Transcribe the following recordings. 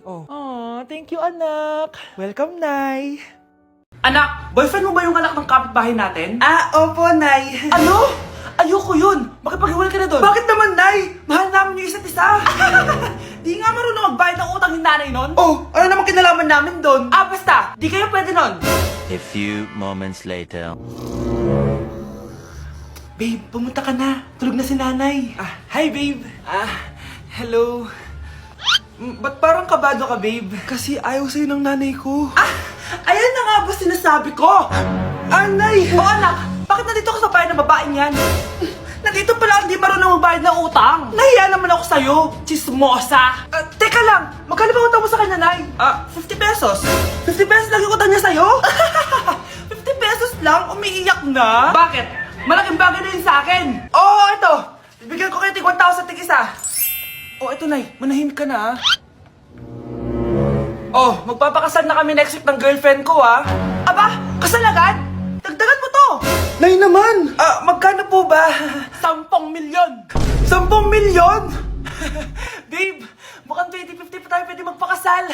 Oh, thank you, anak. Welcome, Nay. Anak, boyfriend mo ba yung anak ng kapitbahay natin? Opo, Nay. Ano? Ayoko yun! Makipaghiwalay ka na doon! Bakit naman, Nay? Mahal namin yung isa't isa. Di nga marunong magbayad ng utang yung nanay nun? Oh, ano naman kinalaman namin doon? Basta! Di kayo pwede nun! A few moments later. Babe, pumunta ka na. Tulog na si nanay. Hi, babe. Hello. Ba't parang kabado ka, babe? Kasi ayaw sa'yo ng nanay ko. Ayan na nga ba sinasabi ko? Nay! O anak, bakit nandito ka sa bahay ng babaeng yan? Nandito pala hindi marunong magbayad ng utang. Nahiya naman ako sa'yo, chismosa. Teka lang, magkano ba utang mo sa kanya, Nay? 50 pesos. 50 pesos lang yung utang niya sa'yo? 50 pesos lang? Umiiyak na? Bakit? Malaking bagay na yun sa akin. Ito. Bibigyan ko kayo tig 1,000 tig isa. Ito, Nay. Manahimik ka na, Magpapakasal na kami next week ng girlfriend ko, Aba, kasal agad? Dagdagan mo to! Nay naman! Magkano po ba? 10 milyon! 10 milyon? Babe, mukhang 20-50 pa tayo pwede magpakasal.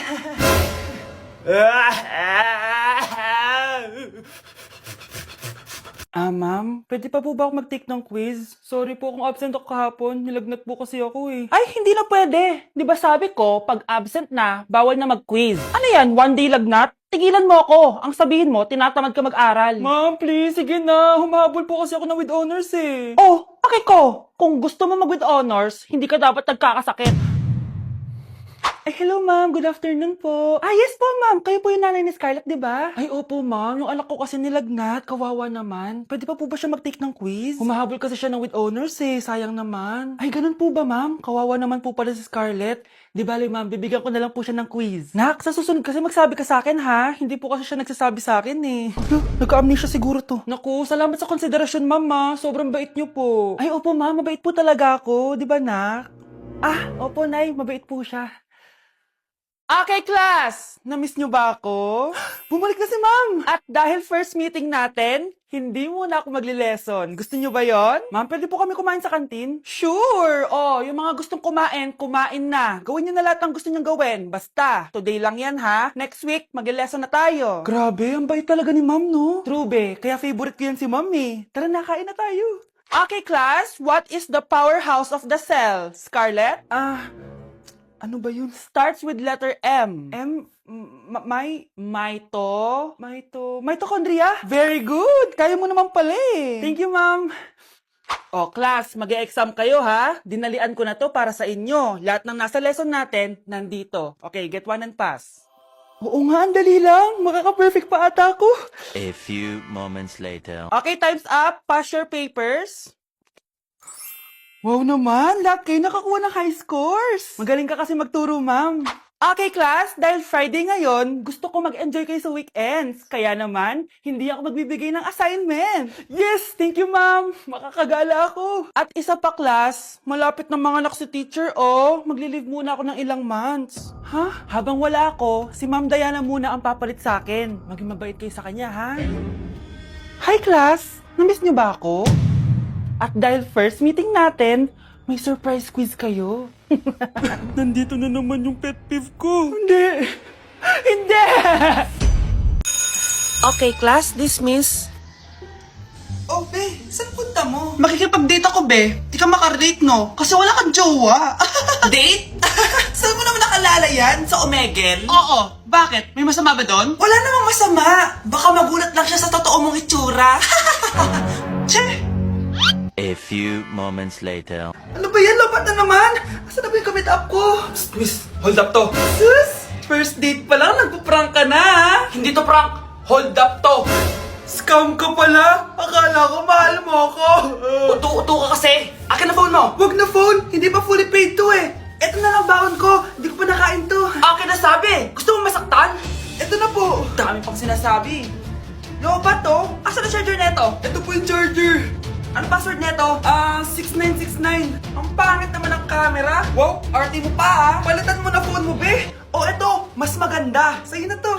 Ma'am, pwede pa po ba ako mag-take ng quiz? Sorry po kung absent ako kahapon. Nilagnat po kasi ako eh. Ay, hindi na pwede. Di ba sabi ko, pag absent na, bawal na mag-quiz. Ano yan, one day lagnat? Tigilan mo ako. Ang sabihin mo, tinatamad ka mag-aral. Ma'am, please, sige na. Humahabol po kasi ako ng with honors eh. Okay ko. Kung gusto mo mag-with honors, hindi ka dapat nagkakasakit. Hello ma'am. Good afternoon po. Yes po, ma'am. Kayo po yung nanay ni Scarlett, di ba? Ay, opo ma'am. Yung anak ko kasi nilagnat. Kawawa naman. Pwede pa po ba siya mag-take ng quiz? Humahabol kasi siya ng with honors eh. Sayang naman. Ay, ganun po ba ma'am? Kawawa naman po pala si Scarlett. Di bale ma'am, bibigyan ko na lang po siya ng quiz. Nak, sa susunod kasi magsabi ka sa akin ha. Hindi po kasi siya nagsasabi sa akin eh. Nagka-amnesia siguro to. Naku, salamat sa konsiderasyon ma'am ha. Sobrang bait niyo po. Ay, opo ma'am. Mabait po talaga ako. Di ba nak? Opo nay. Mabait po siya. Okay, class! Na-miss niyo ba ako? Bumalik na si ma'am! At dahil first meeting natin, hindi muna ako magli-lesson. Gusto niyo ba yon? Ma'am, pwede po kami kumain sa kantin? Sure! Yung mga gustong kumain, kumain na. Gawin niyo na lahat ng gusto niyong gawin. Basta, today lang yan ha. Next week, magli-lesson na tayo. Grabe, ang bait talaga ni ma'am, no? True be, Kaya favorite ko yan si ma'am eh. Tara na, kain na tayo. Okay, class, what is the powerhouse of the cell? Scarlett? Ano ba yun? Starts with letter M. Mitochondria? Very good! Kaya mo naman pala eh. Thank you, ma'am. Class, mag-e-exam kayo ha. Dinalian ko na to para sa inyo. Lahat ng nasa lesson natin, nandito. Okay, get one and pass. Oo nga, ang dali lang. Makaka-perfect pa ata ako. A few moments later. Okay, time's up. Pass your papers. Wow naman, lahat kayo nakakuha ng high scores. Magaling ka kasi magturo, ma'am. Okay, class, dahil Friday ngayon, gusto ko mag-enjoy kayo sa weekends. Kaya naman, hindi ako magbibigay ng assignment. Yes, thank you, ma'am. Makakagala ako. At isa pa, class, malapit na mga anak si teacher, magli-leave muna ako ng ilang months. Habang wala ako, si Ma'am Diana muna ang papalit sa akin. Maging mabait kayo sa kanya, ha? Hi, class. Namiss niyo ba ako? At dahil first meeting natin, may surprise quiz kayo. Nandito na naman yung pet peeve ko. Hindi! Okay, class, dismiss. Be, saan punta mo? Makikipag-date ako, be. Di ka makarelate, no? Kasi wala kang jowa. Date? Saan mo naman nakalala yan? Sa Omegle? Oo. Bakit? May masama ba doon? Wala namang masama. Baka magulat lang siya sa totoo mong itsura. Che! A few moments later. Ano ba yan? Lapat na naman! Asan na ba yung commit up ko? Miss, hold up to. Sus! First date pa lang, nagpa-prank ka na, ha? Hindi to prank. Hold up to. Scam ka pala! Akala ko mahal mo ako! Uto-uto ka kasi. Akin na phone mo. Wag na phone! Hindi pa fully paid to eh! Eto na lang baon ko! Hindi ko pa nakain to! Akin na sabi. Gusto mo masaktan? Eto na po! Dami pang sinasabi. Lobat to! Asan ang charger neto? Ito po yung charger! Ano password neto? 6969. Ang pangit naman ng camera. Wow, RT mo pa ha. palitan mo na phone mo, be! Eto, mas maganda. Sa'yo na to.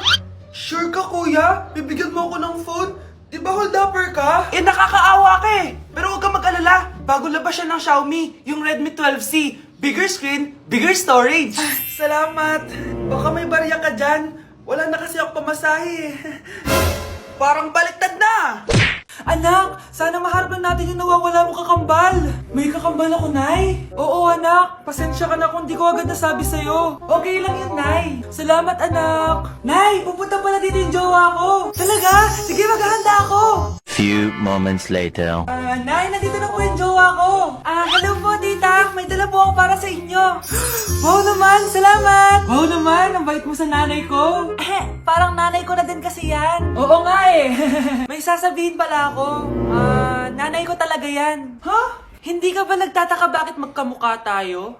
Sure ka, kuya? Bibigyan mo ako ng phone? Di ba hold upper ka? Nakakaawa ka eh. Pero huwag kang mag-alala. Bago labas siya ng Xiaomi, yung Redmi 12C. Bigger screen, bigger storage. Salamat. Baka may barya ka dyan. Wala na kasi ako pamasahe. Parang baliktad na. Anak, sana maharap natin yung nawawala mong kakambal. May kakambal ako, Nay. Oo, anak. Pasensya ka na kung di ko agad nasabi sa'yo. Okay lang yun, Nay. Salamat, anak. Nay, pupunta pala dito yung jowa ko. Talaga? Sige, maghahanda ako. Few moments later. Nay, nandito na po yung jowa ko. Hello po, tita. May dala po ako para sa inyo. Wow naman, salamat. Wow naman, ang bait mo sa nanay ko. Parang nanay ko na din kasi yan. Oo nga eh. May sasabihin pala ako. Nanay ko talaga yan. Ha? Hindi ka ba nagtataka bakit magkamukha tayo?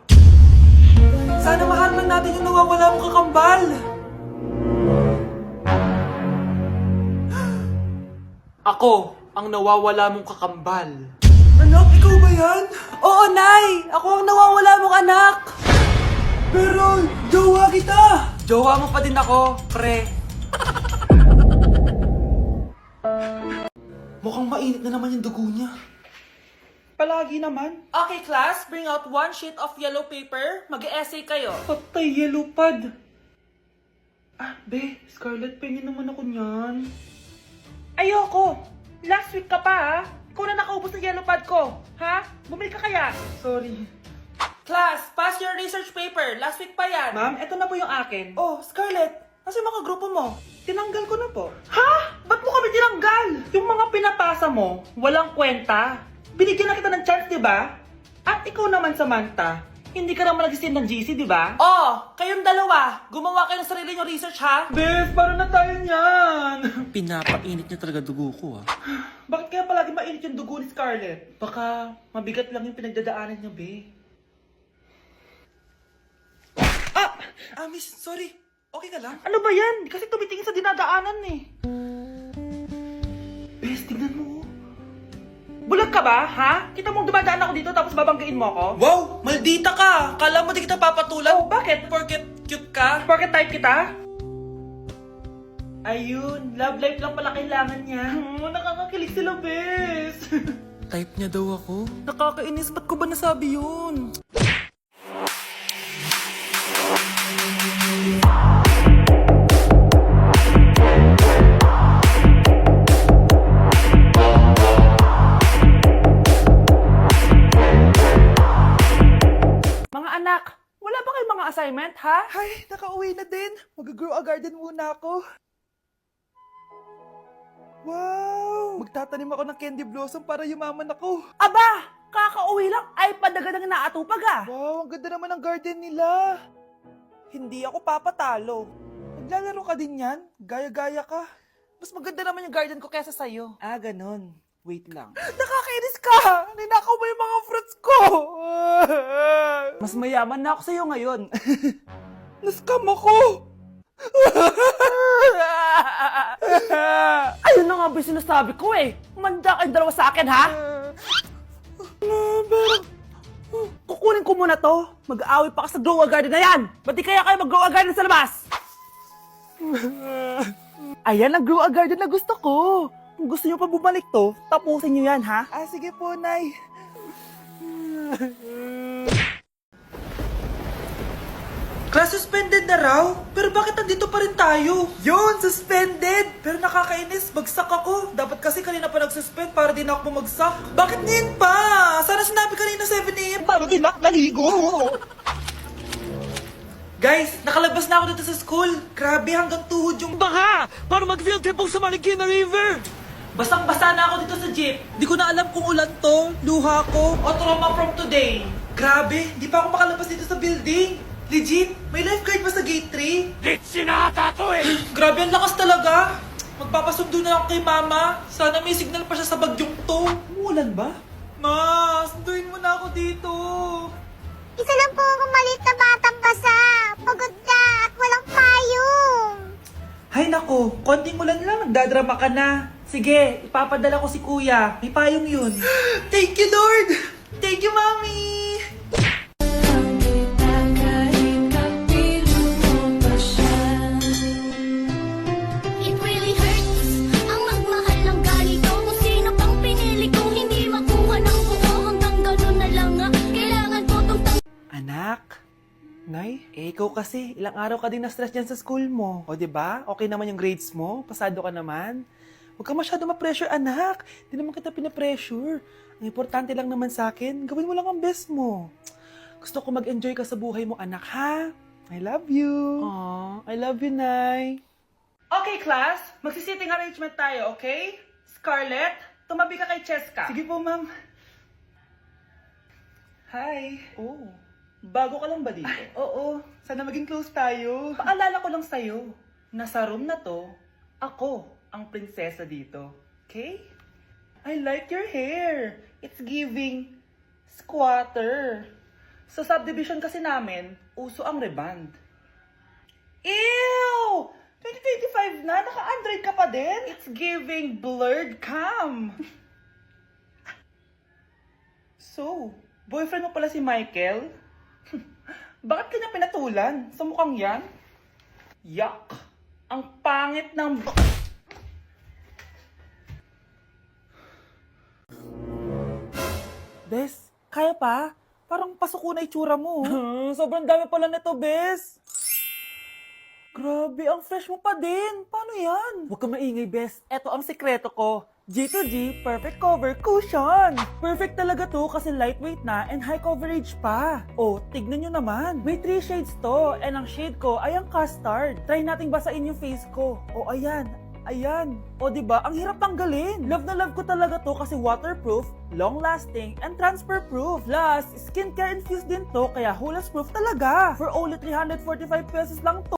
Sana maharman natin yung nawawala mong kakambal. Ako, ang nawawala mong kakambal. Anak, ikaw ba yan? Oo, Nay! Ako ang nawawala mong anak! Pero, jowa kita! Jowa mo pa din ako, pre. Mukhang mainit na naman yung dugo niya. Palagi naman. Okay, class. Bring out one sheet of yellow paper. Mag-essay kayo. Patay, yellow pad. Be, Scarlett, pengin naman ako niyan. Ayoko! Last week ka pa, ha? Ikaw na nakaubos ng yellow pad ko, ha? Bumili ka kaya? Sorry. Class, pass your research paper. Last week pa yan. Ma'am, eto na po yung akin. Oh, Scarlett, kasi mga grupo mo. Tinanggal ko na po. Ha? Ba't mo kami tinanggal? Yung mga pinapasa mo, walang kwenta. Binigyan na kita ng chance, di ba? At ikaw naman, Samantha, hindi ka naman nag-send ng GC, di ba? Oh, kayong dalawa. Gumawa kayo ng sarili nyo research, ha? Bes, paano na tayo niyan? Pinapainit niya talaga dugo ko, Bakit kaya palagi mainit yung dugo ni Scarlett? Baka mabigat lang yung pinagdadaanan niya, be. Miss, sorry. Okay ka lang? Ano ba yan? Kasi tumitingin sa dinadaanan eh. Bes, tignan mo. Bulag ka ba, ha? Kita mong dumadaan ako dito tapos babanggain mo ako? Wow! Maldita ka! Kala mo di kita papatulan? Oh, bakit? Porket cute ka? Porket type kita? Ayun, love life lang pala kailangan niya. Nakakakilig sila, bes. Type niya daw ako. Nakakainis, ba't ko ba nasabi yun? Mga anak, wala ba kayong mga assignment, ha? Ay, nakauwi na din. Mag-grow a garden muna ako. Wow! Magtatanim ako ng candy blossom para yumaman ako. Aba! Kakauwi lang ay padagan ng naatupag ah. Wow, ang ganda naman ng garden nila. Hindi ako papatalo. Maglalaro ka din yan? Gaya-gaya ka. Mas maganda naman yung garden ko kesa sa'yo. Ganon. Wait lang. Nakakainis ka! Ninakaw mo yung mga fruits ko! Mas mayaman na ako sa'yo ngayon. Nascam ako! Ayun na nga ba yung sinasabi ko eh. Manda kayong dalawa sa akin, ha? Kukunin ko muna to. Mag-aaway pa ka sa grow a garden na yan. Ba't di kaya kayo mag-grow a garden sa labas? Ayan ang grow a garden na gusto ko. Kung gusto nyo pa bumalik to, tapusin nyo yan, ha? Sige po, Nay. Class suspended na raw? Pero bakit nandito pa rin tayo? Yun, suspended! Pero nakakainis, bagsak ako. Dapat kasi kanina pa nag-suspend para din ako bumagsak. Bakit ngayon pa? Sana sinabi kanina 7 AM. Para din ako naligo. Guys, nakalabas na ako dito sa school. Grabe, hanggang tuhod yung baha. Para mag-field trip sa Marikina River. Basang-basa na ako dito sa jeep. Di ko na alam kung ulan to, luha ko, o trauma from today. Grabe, di pa ako makalabas dito sa building. Legit, may lifeguard ba sa gate 3? Legit sinata to eh! Grabe, ang lakas talaga. Magpapasundo na ako kay mama. Sana may signal pa siya sa bagyong to. Umulan ba? Ma, sunduin mo na ako dito. Isa lang po akong maliit na batang basa. Pagod na at walang payong. Hay nako, konting ulan lang, nagdadrama ka na. Sige, ipapadala ko si kuya. May payong yun. Thank you, Lord! Thank you, Mommy! It really hurts ang magmahal ng ganito. Kung sino pang pinili kong hindi makuha ng buo hanggang ganun na lang nga. Kailangan ko tong Ilang araw ka din na-stress dyan sa school mo. O, di ba? Okay naman yung grades mo? Pasado ka naman? Huwag ka masyado ma-pressure, anak. Di naman kita pina-pressure. Ang importante lang naman sa akin, gawin mo lang ang best mo. Gusto ko mag-enjoy ka sa buhay mo, anak, ha? I love you. Aw, I love you, Nay. Okay, class. Magsisitting arrangement tayo, okay? Scarlett, tumabi ka kay Cheska. Sige po, ma'am. Hi. Oh, Bago ka lang ba dito? oo. Sana maging close tayo. Paalala ko lang sa'yo, na sa room na to, ako ang prinsesa dito. Okay? I like your hair. It's giving squatter. Sa subdivision kasi namin, uso ang reband. Ew! 2025 na, naka-Android ka pa din? It's giving blurred cam. So, boyfriend mo pala si Michael? Bakit kanya pinatulan? Sa mukhang yan? Yuck! Ang pangit ng... Bes, kaya pa? Parang pasuko na itsura mo. Sobrang dami pala nito, Bes. Grabe, ang fresh mo pa din. Paano yan? Huwag ka maingay, Bes. Eto ang sekreto ko. G2G Perfect Cover Cushion. Perfect talaga to kasi lightweight na and high coverage pa. Oh, tignan nyo naman. May 3 shades to and ang shade ko ay ang custard. Try nating basain yung face ko. Oh, ayan. Ayan. O, diba? Ang hirap tanggalin. Love na love ko talaga to kasi waterproof, long-lasting, and transfer-proof. Plus, skincare infused din to kaya hulas-proof talaga. For only 345 pesos lang to.